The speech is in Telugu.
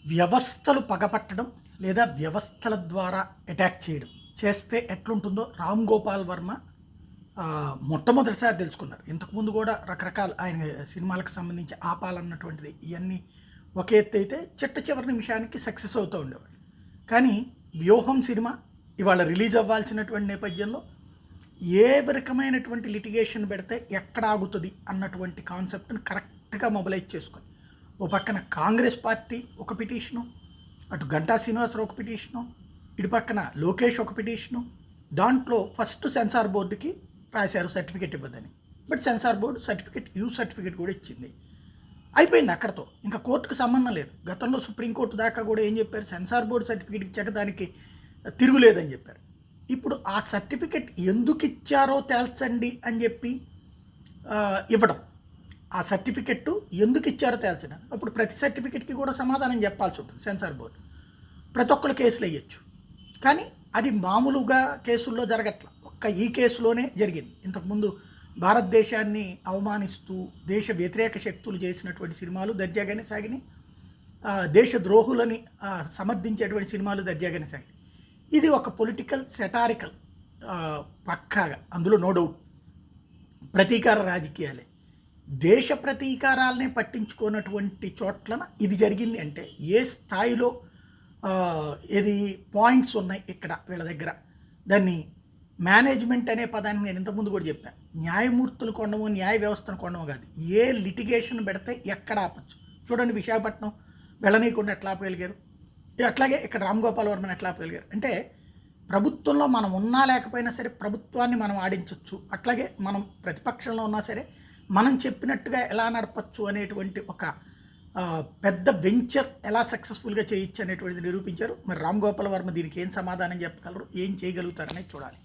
వ్యవస్థలు పగపట్టడం లేదా వ్యవస్థల ద్వారా అటాక్ చేయడం చేస్తే ఎట్లుంటుందో రామ్ గోపాల్ వర్మ మొట్టమొదటిసారి తెలుసుకున్నారు. ఇంతకుముందు కూడా రకరకాల ఆయన సినిమాలకు సంబంధించి ఆపాలన్నటువంటిది ఇవన్నీ ఒక ఎత్తు అయితే చిట్ట చివరి నిమిషానికి సక్సెస్ అవుతూ ఉండేవాడు. కానీ వ్యూహం సినిమా ఇవాళ రిలీజ్ అవ్వాల్సినటువంటి నేపథ్యంలో ఏ రకమైనటువంటి లిటిగేషన్ పెడితే ఎక్కడ ఆగుతుంది అన్నటువంటి కాన్సెప్ట్ని కరెక్ట్గా మొబిలైజ్ చేసుకొని ఓ పక్కన కాంగ్రెస్ పార్టీ ఒక పిటిషను, అటు గంటా శ్రీనివాసరావు ఒక పిటిషను, ఇటు పక్కన లోకేష్ ఒక పిటిషను. దాంట్లో ఫస్ట్ సెన్సార్ బోర్డుకి రాశారు సర్టిఫికేట్ ఇవ్వద్దని. బట్ సెన్సార్ బోర్డు సర్టిఫికేట్ కూడా ఇచ్చింది. అయిపోయింది అక్కడతో, ఇంకా కోర్టుకు సంబంధం లేదు. గతంలో సుప్రీంకోర్టు దాకా కూడా ఏం చెప్పారు, సెన్సార్ బోర్డు సర్టిఫికేట్ ఇచ్చాక దానికి తిరుగులేదని చెప్పారు. ఇప్పుడు ఆ సర్టిఫికెట్ ఎందుకు ఇచ్చారో తేల్చండి అని చెప్పి ఇవ్వడం, ఆ సర్టిఫికెట్ ఎందుకు ఇచ్చారో తేల్చడం. అప్పుడు ప్రతి సర్టిఫికెట్కి కూడా సమాధానం చెప్పాల్సి ఉంటుంది సెన్సార్ బోర్డు. ప్రతి ఒక్కరు కేసులు వేయచ్చు, కానీ అది మామూలుగా కేసుల్లో జరగట్ల. ఈ కేసులోనే జరిగింది. ఇంతకుముందు భారతదేశాన్ని అవమానిస్తూ దేశ వ్యతిరేక శక్తులు చేసినటువంటి సినిమాలు దర్జాగానే సాగినాయి, దేశ ద్రోహులని సమర్థించేటువంటి సినిమాలు దర్జాగానే సాగినాయి. ఇది ఒక పొలిటికల్ సెటారికల్ పక్కాగా, అందులో నో డౌట్ ప్రతీకార రాజకీయాలే. దేశ ప్రతీకారాలనే పట్టించుకున్నటువంటి చోట్లన ఇది జరిగింది అంటే ఏ స్థాయిలో ఏది పాయింట్స్ ఉన్నాయి ఇక్కడ వీళ్ళ దగ్గర. దాన్ని మేనేజ్మెంట్ అనే పదాన్ని నేను ఇంతకుముందు కూడా చెప్పాను. న్యాయమూర్తులు కొనడము, న్యాయ వ్యవస్థను కొనడము కాదు, ఏ లిటిగేషన్ పెడితే ఎక్కడ ఆపచ్చు. చూడండి, విశాఖపట్నం వెళ్ళనీయకుండా ఎట్లా ఆపగలిగారు, అట్లాగే ఇక్కడ రామ్ గోపాల్ వర్మని ఎట్లా ఆపగలిగారు. అంటే ప్రభుత్వంలో మనం ఉన్నా లేకపోయినా సరే ప్రభుత్వాన్ని మనం ఆడించవచ్చు, అట్లాగే మనం ప్రతిపక్షంలో ఉన్నా సరే మనం చెప్పినట్టుగా ఎలా నడపచ్చు అనేటువంటి ఒక పెద్ద వెంచర్ ఎలా సక్సెస్ఫుల్గా చేయొచ్చు అనేటువంటిది నిరూపించారు. మరి రామ్ గోపాల్ వర్మ దీనికి ఏం సమాధానం చెప్పగలరు, ఏం చేయగలుగుతారనేది చూడాలి.